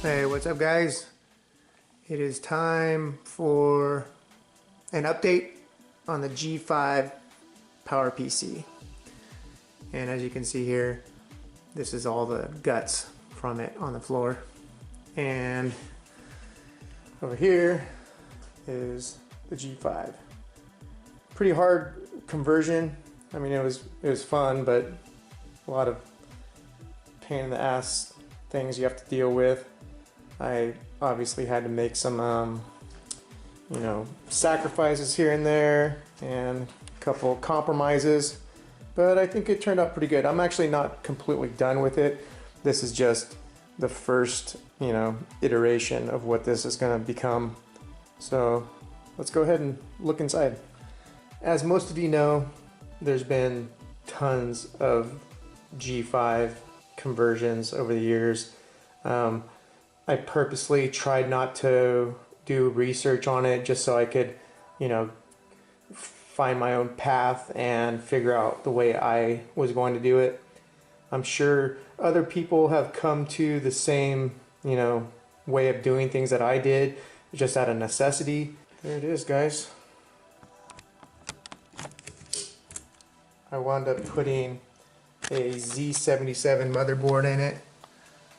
Hey, what's up guys? It is time for an update on the G5 PowerPC. And as you can see here, this is all the guts from it on the floor. And over here is the G5. Pretty hard conversion. I mean, it was fun, but a lot of pain in the ass things you have to deal with. I obviously had to make some, sacrifices here and there and a couple compromises, but I think it turned out pretty good. I'm actually not completely done with it. This is just the first, iteration of what this is going to become. So let's go ahead and look inside. As most of you know, there's been tons of G5 conversions over the years. I purposely tried not to do research on it just so I could, find my own path and figure out the way I was going to do it. I'm sure other people have come to the same, way of doing things that I did, just out of necessity. There it is, guys. I wound up putting a Z77 motherboard in it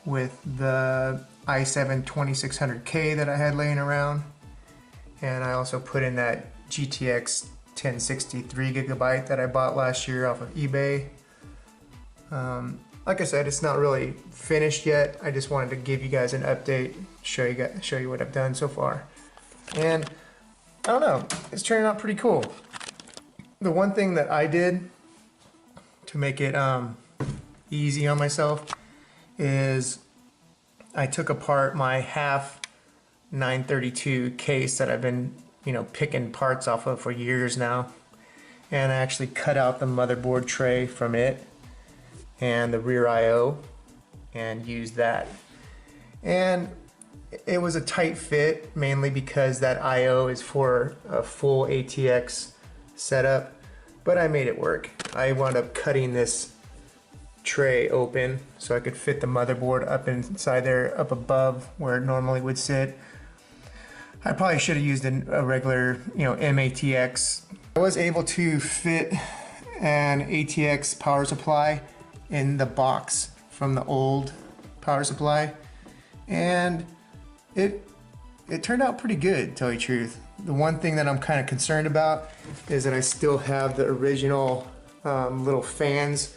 with the i7 2600K that I had laying around, and I also put in that GTX 1063 gigabyte that I bought last year off of eBay. Like I said, it's not really finished yet. I just wanted to give you guys an update, show you what I've done so far, and I don't know, it's turning out pretty cool. The one thing that I did to make it easy on myself is I took apart my half 932 case that I've been, picking parts off of for years now, and I actually cut out the motherboard tray from it and the rear I/O and used that. And it was a tight fit, mainly because that I/O is for a full ATX setup, but I made it work. I wound up cutting this tray open so I could fit the motherboard up inside there, up above where it normally would sit. I probably should have used a regular, MATX. I was able to fit an ATX power supply in the box from the old power supply, and it turned out pretty good, to tell you the truth. The one thing that I'm kind of concerned about is that I still have the original little fans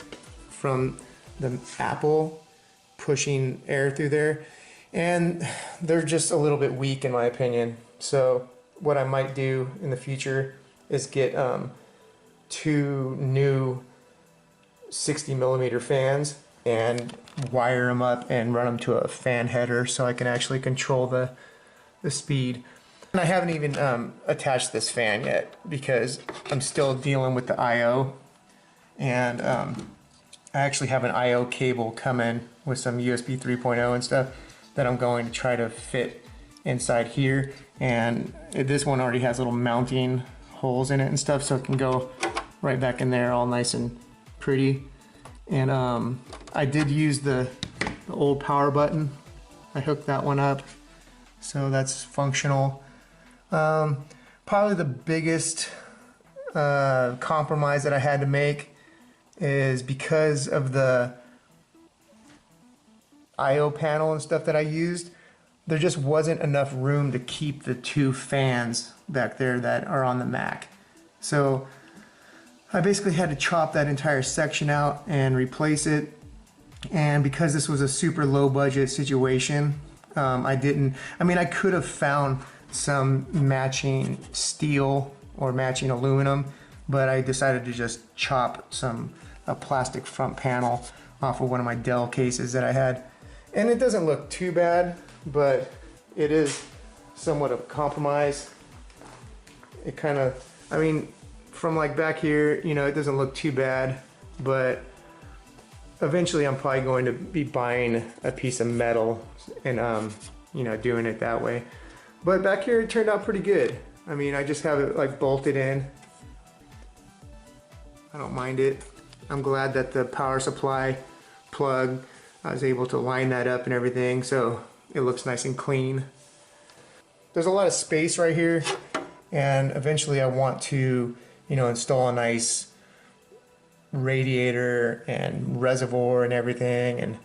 from the Apple pushing air through there, and they're just a little bit weak in my opinion. So what I might do in the future is get 2 new 60mm fans and wire them up and run them to a fan header so I can actually control the speed. And I haven't even attached this fan yet because I'm still dealing with the I/O, and I actually have an I/O cable coming with some USB 3.0 and stuff that I'm going to try to fit inside here, and this one already has little mounting holes in it and stuff, so it can go right back in there all nice and pretty. And I did use the old power button. I hooked that one up, so that's functional. Probably the biggest compromise that I had to make is because of the I/O panel and stuff that I used, there just wasn't enough room to keep the 2 fans back there that are on the Mac. So I basically had to chop that entire section out and replace it. And because this was a super low budget situation, I could have found some matching steel or matching aluminum, but I decided to just chop a plastic front panel off of one of my Dell cases that I had. And it doesn't look too bad, but it is somewhat of a compromise. It kind of, from like back here, it doesn't look too bad, but eventually I'm probably going to be buying a piece of metal and doing it that way. But back here it turned out pretty good. I just have it like bolted in, I don't mind it. I'm glad that the power supply plug, I was able to line that up and everything, so it looks nice and clean. There's a lot of space right here, and eventually I want to, install a nice radiator and reservoir and everything, and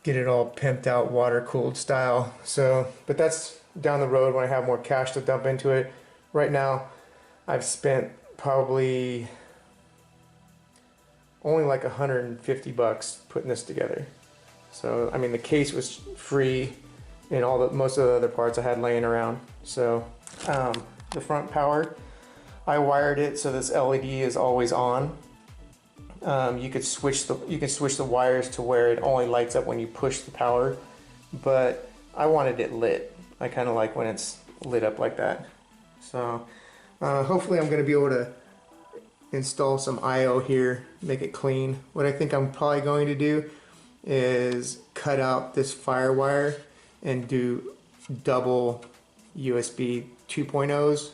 get it all pimped out, water cooled style. So, but that's down the road when I have more cash to dump into it. Right now, I've spent probably only like $150 putting this together. So, I mean, the case was free, and most of the other parts I had laying around. So, the front power, I wired it so this LED is always on. You can switch the wires to where it only lights up when you push the power, but I wanted it lit. I kind of like when it's lit up like that. So, hopefully I'm going to be able to install some I/O here, make it clean. What I think I'm probably going to do is cut out this FireWire and do double USB 2.0s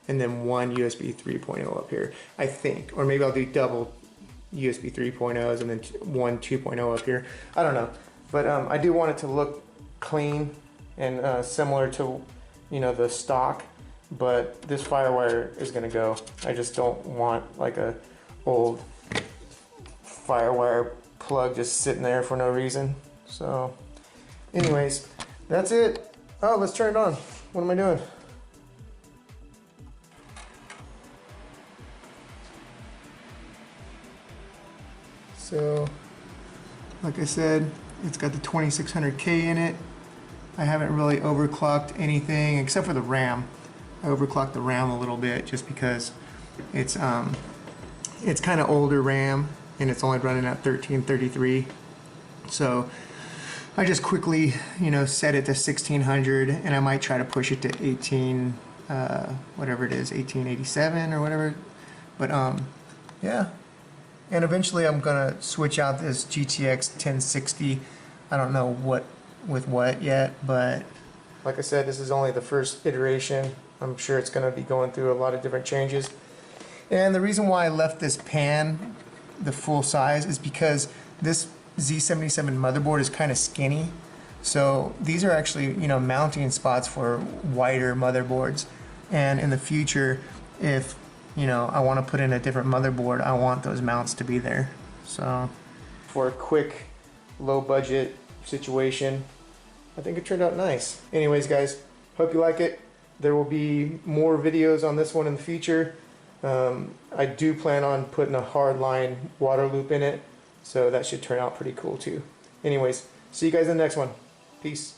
and then one USB 3.0 up here, I think. Or maybe I'll do double USB 3.0s and then one 2.0 up here. I don't know. But I do want it to look clean and similar to, the stock. But this FireWire is gonna go. I just don't want like a old FireWire plug just sitting there for no reason. So anyways, that's it. Oh, let's turn it on. What am I doing? So, like I said, it's got the 2600K in it. I haven't really overclocked anything except for the RAM. I overclocked the RAM a little bit just because it's kind of older RAM and it's only running at 1333. So I just quickly, set it to 1600, and I might try to push it to 1887 or whatever. But yeah. And eventually I'm gonna switch out this GTX 1060. I don't know what yet, but like I said, this is only the first iteration. I'm sure it's gonna be going through a lot of different changes. And the reason why I left this pan the full size is because this Z77 motherboard is kind of skinny. So these are actually, mounting spots for wider motherboards. And in the future, if I want to put in a different motherboard, I want those mounts to be there. So for a quick, low budget situation, I think it turned out nice. Anyways, guys, hope you like it. There will be more videos on this one in the future. I do plan on putting a hardline water loop in it, so that should turn out pretty cool too. Anyways, see you guys in the next one. Peace.